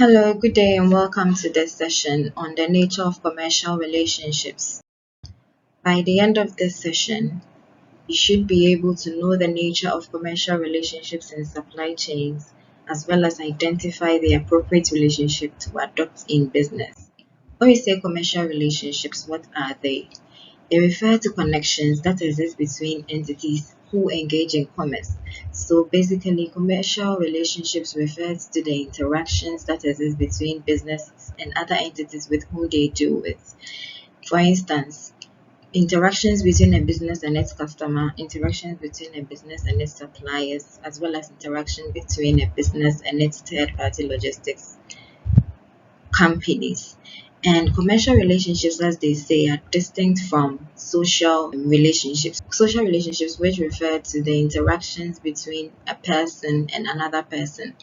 Hello, good day, and welcome to this session on the nature of commercial relationships. By the end of this session, you should be able to know the nature of commercial relationships in supply chains, as well as identify the appropriate relationship to adopt in business. When we say commercial relationships, what are they? They refer to connections that exist between entities who engage in commerce. So basically, commercial relationships refers to the interactions that exist between businesses and other entities with whom they deal with. For instance, interactions between a business and its customer, interactions between a business and its suppliers, as well as interaction between a business and its third-party logistics companies. And commercial relationships, as they say, are distinct from social relationships. Social relationships, which refer to the interactions between a person and another person,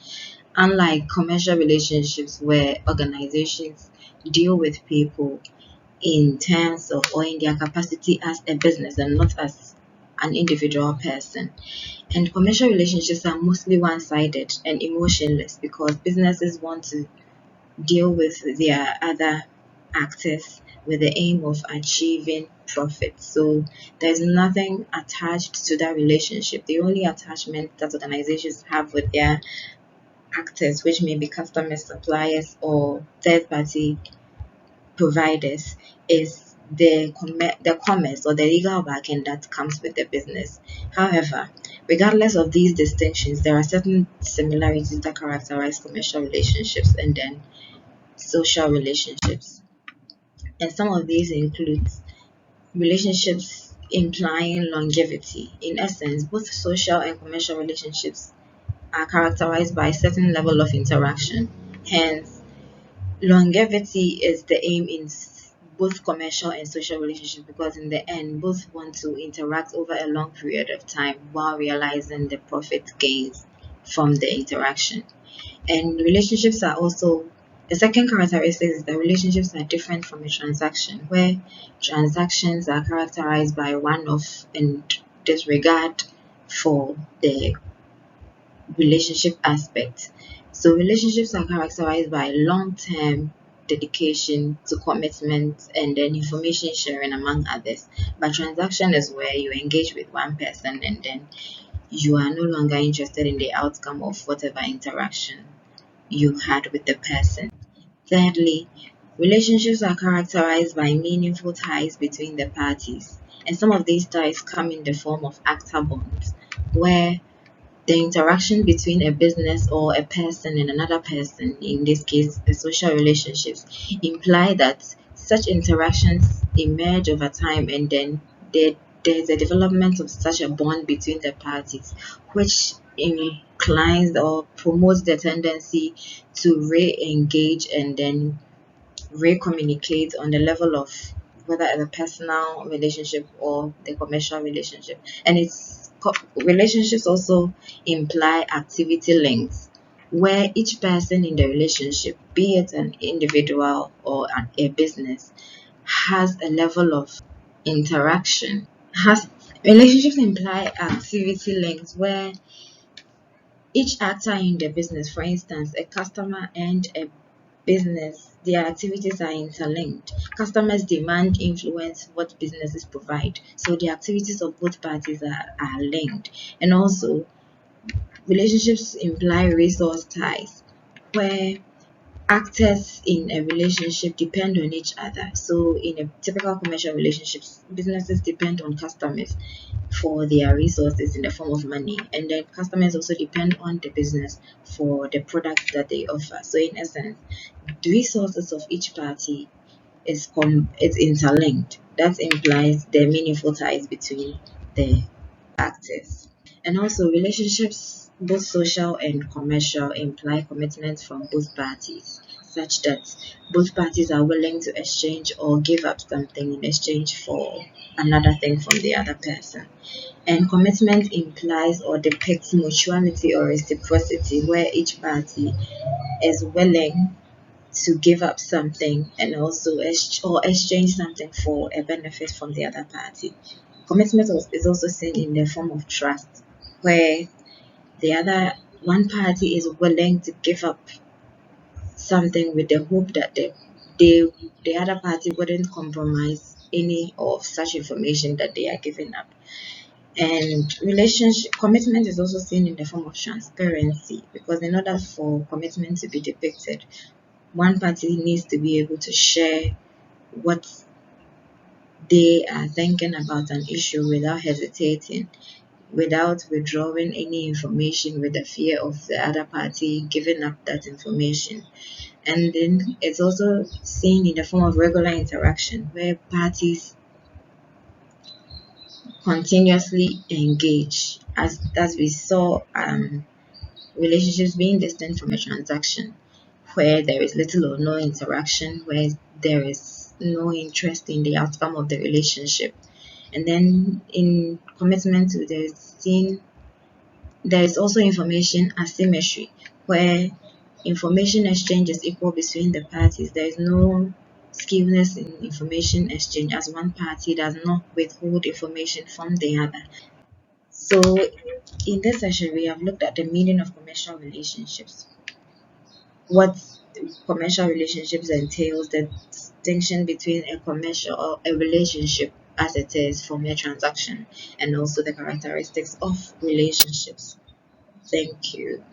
unlike commercial relationships where organizations deal with people in terms of or in their capacity as a business and not as an individual person. And commercial relationships are mostly one sided and emotionless because businesses want to deal with their other actors with the aim of achieving profit. So there's nothing attached to that relationship. The only attachment that organizations have with their actors, which may be customers, suppliers, or third party providers, is the commerce or the legal backing that comes with the business. However, regardless of these distinctions, there are certain similarities that characterize commercial relationships and then social relationships. And some of these include relationships implying longevity. In essence, both social and commercial relationships are characterized by a certain level of interaction. Hence, longevity is the aim in both commercial and social relationships because in the end, both want to interact over a long period of time while realizing the profit gains from the interaction. And relationships are also the second characteristic is that relationships are different from a transaction, where transactions are characterized by one-off and disregard for the relationship aspect. So relationships are characterized by long-term dedication to commitment and then information sharing among others. But transaction is where you engage with one person and then you are no longer interested in the outcome of whatever interaction you had with the person. Thirdly, relationships are characterized by meaningful ties between the parties, and some of these ties come in the form of actor bonds, where the interaction between a business or a person and another person, in this case, the social relationships, imply that such interactions emerge over time and then there's a development of such a bond between the parties, which inclines or promotes the tendency to re-engage and then re-communicate on the level of whether the personal relationship or the commercial relationship. And relationships also imply activity links where each person in the relationship, be it an individual or a business, has a level of interaction. Has Relationships imply activity links where each actor in the business, for instance, a customer and a business, their activities are interlinked. Customers demand influence what businesses provide. So the activities of both parties are linked. And also, relationships imply resource ties, where actors in a relationship depend on each other. So in a typical commercial relationships, businesses depend on customers for their resources in the form of money, and then customers also depend on the business for the products that they offer. So in essence, the resources of each party it's interlinked. That implies the meaningful ties between the actors. And also relationships, both social and commercial, imply commitment from both parties, such that both parties are willing to exchange or give up something in exchange for another thing from the other person. And commitment implies or depicts mutuality or reciprocity, where each party is willing to give up something and also exchange something for a benefit from the other party. Commitment is also seen in the form of trust, where the other one party is willing to give up something with the hope that they the other party wouldn't compromise any of such information that they are giving up. And relationship commitment is also seen in the form of transparency, because in order for commitment to be depicted, one party needs to be able to share what they are thinking about an issue without hesitating, without withdrawing any information with the fear of the other party giving up that information. And then it's also seen in the form of regular interaction, where parties continuously engage, as we saw relationships being distinct from a transaction, where there is little or no interaction, where there is no interest in the outcome of the relationship. And then in commitment, there is also information asymmetry, where information exchange is equal between the parties. There is no skewness in information exchange, as one party does not withhold information from the other. So, in this session, we have looked at the meaning of commercial relationships, what commercial relationships entails, the distinction between a commercial or a relationship as it is from a transaction, and also the characteristics of relationships. Thank you.